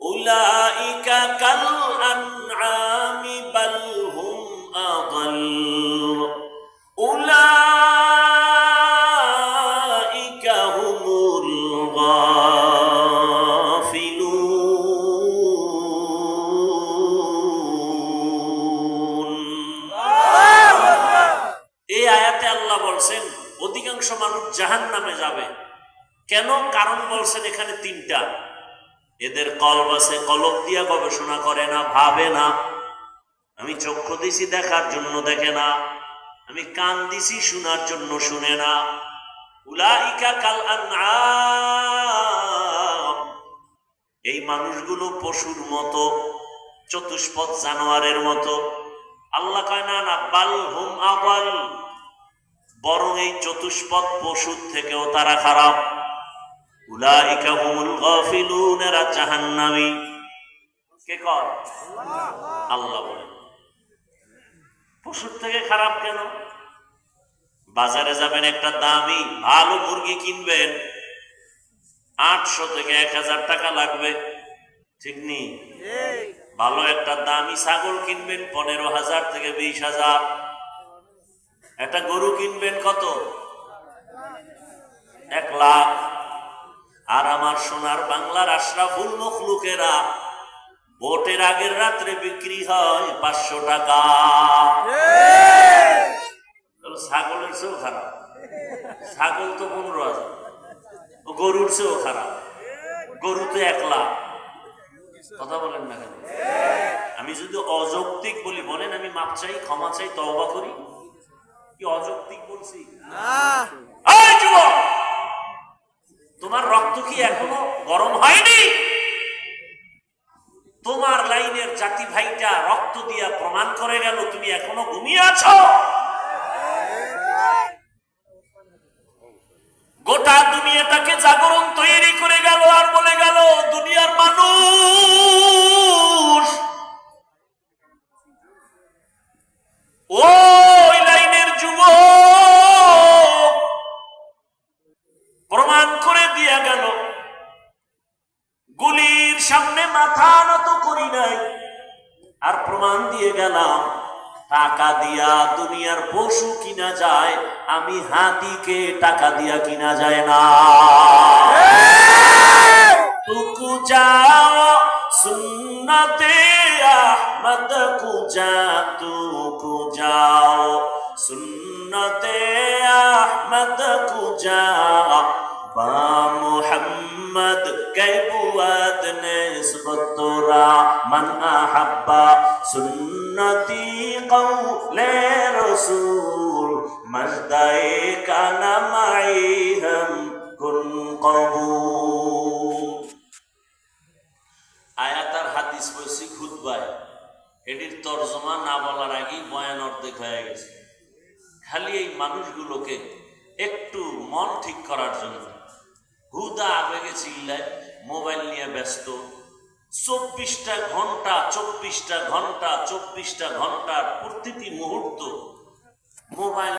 উলাইকা কাল আনআমি বাল হুম আদাল উলাইকা হুমুল গাফিলুন। এই আয়াতে আল্লাহ বলছেন অধিকাংশ মানুষ জাহান্নামে যাবে। কেন? কারণ বলছেন এখানে তিনটা। এদের কলব আছে, কলব দিয়া গবেষণা করে না, ভাবে না। আমি চক্ষু দিছি দেখার জন্য দেখে না, আমি কান দিছি শোনার জন্য শুনে না। উলাইকা কাল আনআম, এই মানুষগুলো পশুর মতো, চতুষ্পদ জানোয়ারের মতো। আল্লাহ কয় না না, বাল হুম আদাল, বরং এই চতুষ্পদ পশুর থেকেও তারা খারাপ। উলাইকা হুমুল গাফিলুন, এরা জাহান্নামী। কে কয়? আল্লাহ বলেন। পশুর থেকে খারাপ কেন? বাজারে যাবেন, একটা দামি ভালো মুরগি কিনবেন, 800 থেকে 1000 টাকা লাগবে, ঠিক নেই? ভালো একটা দামি ছাগল কিনবেন 15,000 থেকে 20,000। একটা গরু কিনবেন কত? 1 লাখ। আর আমার সোনার বাংলার আশরাফুল মখলুকেরা ভোটের আগের রাত্রে বিক্রি হয় 500 টাকা। ছাগলের চেয়েও খারাপ। ছাগল তো 15,000, গরুর চেয়েও খারাপ। গরু তো 1 লাখ। কথা বলেন না কেন? আমি যদি অযৌক্তিক বলি বলেন, আমি মাপ চাই, ক্ষমা চাই, তওবা করি। কি অযৌক্তিক বলছি? এই যুবক, তোমার রক্ত কি এখনো গরম হয়নি? তোমার লাইনের জাতি ভাইটা রক্ত দিয়া প্রমাণ করে গেল তুমি এখনো ঘুমিয়ে আছো। গোটা দুনিয়াটাকে জাগরণ তৈরি করে গেল আর বলে গেল দুনিয়ার মানুষ ওই লাইনের যুবক প্রমাণ করে দিয়া গেল, গুলির সামনে মাথা নত করি নাই, আর প্রমাণ দিয়ে গেলাম টাকা দিয়া দুনিয়ার পশু কিনা যায়, আমি হাতিকে টাকা দিয়া কিনা যায় না। তুকু যাও সুন্নতে আহমদ কুজা, তুকু যাও সুন্নতে আহমদ কুজা, বা মুহাম্মদ কে বুয়াদ নিসবত তোরা মান আহাব্বা সুন্নতি কওলে রাসূল মজদায়ে কানা মাই হাম কুন কবুল। আয়াত আর হাদিস পড়ছি খুতবায়, এটির তরজমা না বলার আগেই বয়ান অর্ধেক হয়ে গেছে। খালি এই মানুষগুলোকে একটু মন ঠিক করার জন্য হুদা আবেগে চিল্লায়, মোবাইল নিয়ে ব্যস্ত। 24টা ঘন্টা 24টা ঘন্টা 24টা ঘন্টার প্রতিটি মুহূর্ত মোবাইল